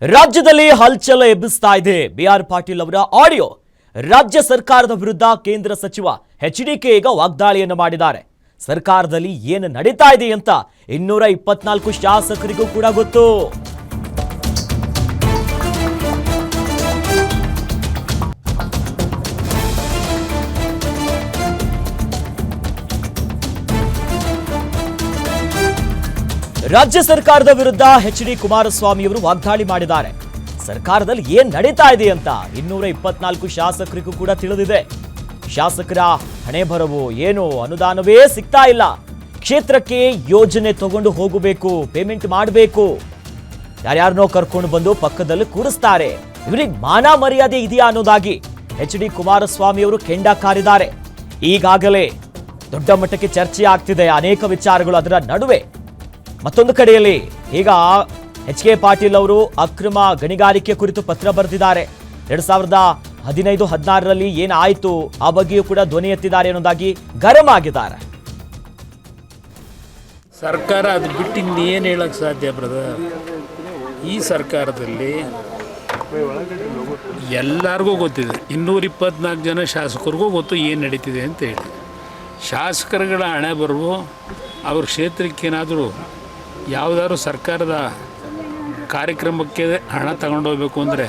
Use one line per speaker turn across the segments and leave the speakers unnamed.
ರಾಜ್ಯದಲ್ಲಿ ಹಲ್ಚಲ್ ಎಬ್ಬಿಸ್ತಾ ಇದೆ ಬಿಆರ್ ಪಾಟೀಲ್ ಅವರ ಆಡಿಯೋ. ರಾಜ್ಯ ಸರ್ಕಾರದ ವಿರುದ್ಧ ಕೇಂದ್ರ ಸಚಿವ ಎಚ್ಡಿಕೆ ಈಗ ವಾಗ್ದಾಳಿಯನ್ನು ಮಾಡಿದ್ದಾರೆ. ಸರ್ಕಾರದಲ್ಲಿ ಏನು ನಡೀತಾ ಇದೆ ಅಂತ 224 ಶಾಸಕರಿಗೂ ಕೂಡ ಗೊತ್ತು. ರಾಜ್ಯ ಸರ್ಕಾರದ ವಿರುದ್ಧ ಎಚ್.ಡಿ. ಕುಮಾರಸ್ವಾಮಿ ಅವರು ವಾಗ್ದಾಳಿ ಮಾಡಿದ್ದಾರೆ. ಸರ್ಕಾರದಲ್ಲಿ ಏನ್ ನಡೀತಾ ಇದೆ ಅಂತ 224 ಶಾಸಕರಿಗೂ ಕೂಡ ತಿಳಿದಿದೆ. ಶಾಸಕರ ಹಣೆ ಬರವು ಏನು, ಅನುದಾನವೇ ಸಿಗ್ತಾ ಇಲ್ಲ, ಕ್ಷೇತ್ರಕ್ಕೆ ಯೋಜನೆ ತಗೊಂಡು ಹೋಗಬೇಕು, ಪೇಮೆಂಟ್ ಮಾಡಬೇಕು, ಯಾರ್ಯಾರನೋ ಕರ್ಕೊಂಡು ಬಂದು ಪಕ್ಕದಲ್ಲಿ ಕೂರಿಸ್ತಾರೆ, ಇವರಿಗೆ ಮಾನ ಮರ್ಯಾದೆ ಇದೆಯಾ ಅನ್ನೋದಾಗಿ ಎಚ್.ಡಿ. ಕುಮಾರಸ್ವಾಮಿ ಅವರು ಕೆಂಡ ಕಾರಿದ್ದಾರೆ. ಈಗಾಗಲೇ ದೊಡ್ಡ ಮಟ್ಟಕ್ಕೆ ಚರ್ಚೆ ಆಗ್ತಿದೆ ಅನೇಕ ವಿಚಾರಗಳು. ಅದರ ನಡುವೆ ಮತ್ತೊಂದು ಕಡೆಯಲ್ಲಿ ಈಗ ಎಚ್.ಕೆ. ಪಾಟೀಲ್ ಅವರು ಅಕ್ರಮ ಗಣಿಗಾರಿಕೆ ಕುರಿತು ಪತ್ರ ಬರೆದಿದ್ದಾರೆ. 2015-16ರಲ್ಲಿ ಏನಾಯಿತು ಆ ಬಗ್ಗೆಯೂ ಕೂಡ ಧ್ವನಿ ಎತ್ತಿದ್ದಾರೆ ಅನ್ನೋದಾಗಿ ಗರಂ ಆಗಿದ್ದಾರೆ.
ಸರ್ಕಾರ ಅದು ಬಿಟ್ಟು ಇನ್ನೇನು ಹೇಳಕ್ಕೆ ಸಾಧ್ಯ ಬ್ರದರ್? ಈ ಸರ್ಕಾರದಲ್ಲಿ ಎಲ್ಲರಿಗೂ ಗೊತ್ತಿದೆ, 224 ಜನ ಶಾಸಕರಿಗೂ ಗೊತ್ತು ಏನು ನಡೀತಿದೆ ಅಂತ ಹೇಳಿ. ಶಾಸಕರುಗಳ ಹಣೆ ಬರವು ಅವ್ರ ಕ್ಷೇತ್ರಕ್ಕೇನಾದರೂ ಯಾವುದಾದ್ರು ಸರ್ಕಾರದ ಕಾರ್ಯಕ್ರಮಕ್ಕೆ ಹಣ ತಗೊಂಡೋಗ್ಬೇಕು ಅಂದರೆ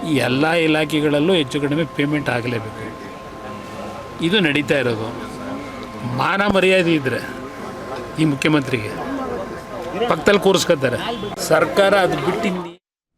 ಈ ಎಲ್ಲ ಇಲಾಖೆಗಳಲ್ಲೂ ಹೆಚ್ಚು ಕಡಿಮೆ ಪೇಮೆಂಟ್ ಆಗಲೇಬೇಕು. ಇದು ನಡೀತಾ ಇರೋದು. ಮಾನ ಮರ್ಯಾದೆ ಇದ್ದರೆ ಈ ಮುಖ್ಯಮಂತ್ರಿಗೆ ಪಕ್ಕದಲ್ಲಿ ಕೂರಿಸ್ಕೊತಾರೆ. ಸರ್ಕಾರ ಅದು ಬಿಟ್ಟು